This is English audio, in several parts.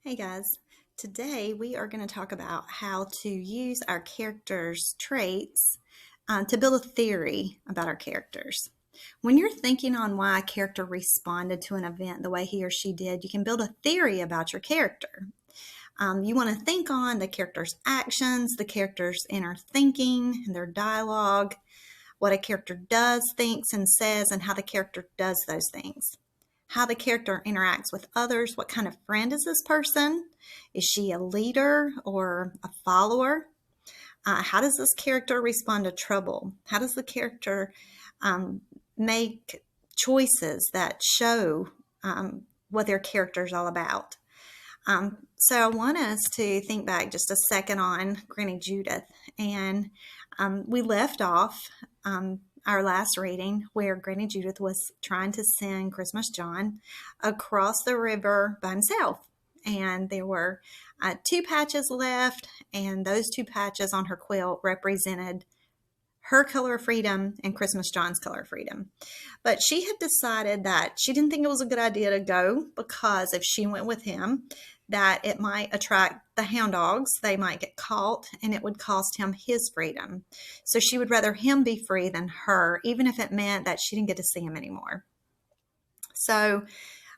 Hey guys, today we are going to talk about how to use our characters' traits to build a theory about our characters. When you're thinking on why a character responded to an event the way he or she did, you can build a theory about your character. You want to think on the character's actions, the character's inner thinking, their dialogue, what a character does, thinks, and says, and how the character does those things. How the character interacts with others. What kind of friend is this person? Is she a leader or a follower? How does this character respond to trouble? How does the character make choices that show what their character is all about? So I want us to think back just a second on Granny Judith. And we left off our last reading where Granny Judith was trying to send Christmas John across the river by himself. And there were two patches left, and those two patches on her quilt represented her color of freedom and Christmas John's color of freedom. But she had decided that she didn't think it was a good idea to go because if she went with him, that it might attract the hound dogs. They might get caught and it would cost him his freedom. So she would rather him be free than her, even if it meant that she didn't get to see him anymore. So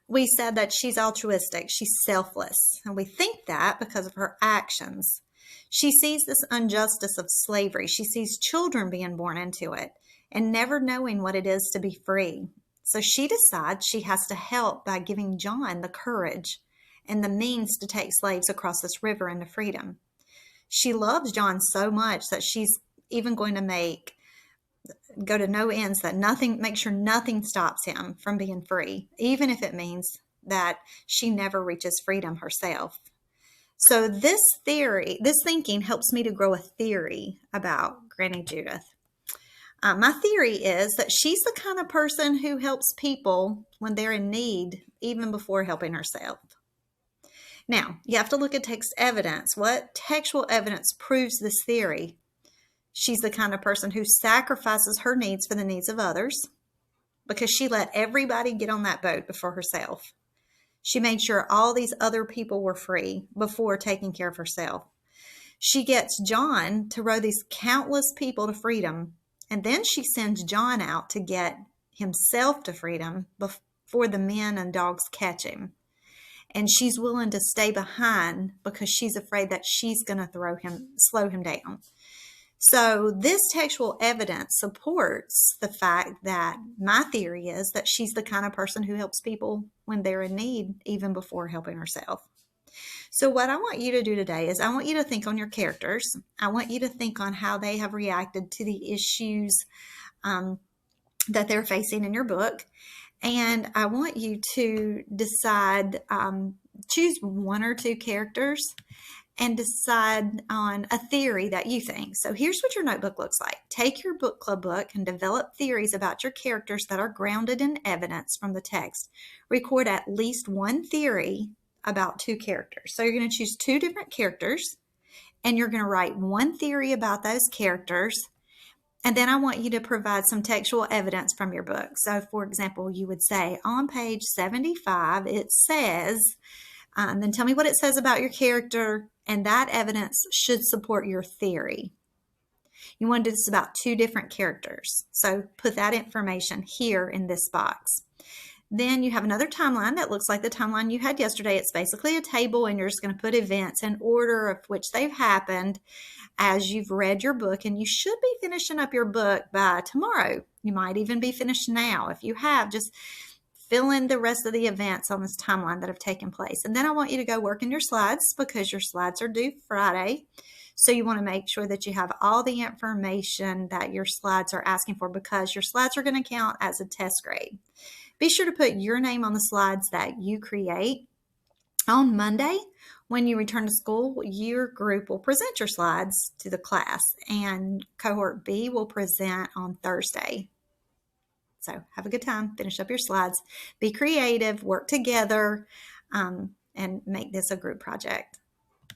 we said that she's altruistic, she's selfless, and we think that because of her actions. She sees this injustice of slavery. She sees children being born into it and never knowing what it is to be free. So she decides she has to help by giving John the courage and the means to take slaves across this river into freedom. She loves John so much that she's even going to go to no ends that make sure nothing stops him from being free, even if it means that she never reaches freedom herself. So this thinking helps me to grow a theory about Granny Judith. My theory is that she's the kind of person who helps people when they're in need, even before helping herself. Now, you have to look at text evidence. What textual evidence proves this theory? She's the kind of person who sacrifices her needs for the needs of others because she let everybody get on that boat before herself. She made sure all these other people were free before taking care of herself. She gets John to row these countless people to freedom, and then she sends John out to get himself to freedom before the men and dogs catch him. And she's willing to stay behind because she's afraid that she's going to slow him down. So this textual evidence supports the fact that my theory is that she's the kind of person who helps people when they're in need, even before helping herself. So what I want you to do today is I want you to think on your characters. I want you to think on how they have reacted to the issues that they're facing in your book. And I want you to decide, choose one or two characters and decide on a theory that you think. So here's what your notebook looks like. Take your book club book and develop theories about your characters that are grounded in evidence from the text. Record at least one theory about two characters. So you're going to choose two different characters and you're going to write one theory about those characters. And then I want you to provide some textual evidence from your book. So for example, you would say on page 75, it says, then tell me what it says about your character, and that evidence should support your theory. You want to do this about two different characters. So put that information here in this box. Then you have another timeline that looks like the timeline you had yesterday. It's basically a table, and you're just going to put events in order of which they've happened as you've read your book, and you should be finishing up your book by tomorrow. You might even be finished now. If you have, just fill in the rest of the events on this timeline that have taken place. And then I want you to go work in your slides because your slides are due Friday. So you want to make sure that you have all the information that your slides are asking for because your slides are going to count as a test grade. Be sure to put your name on the slides that you create. On Monday, when you return to school, your group will present your slides to the class, and cohort B will present on Thursday. So have a good time, finish up your slides, be creative, work together, and make this a group project.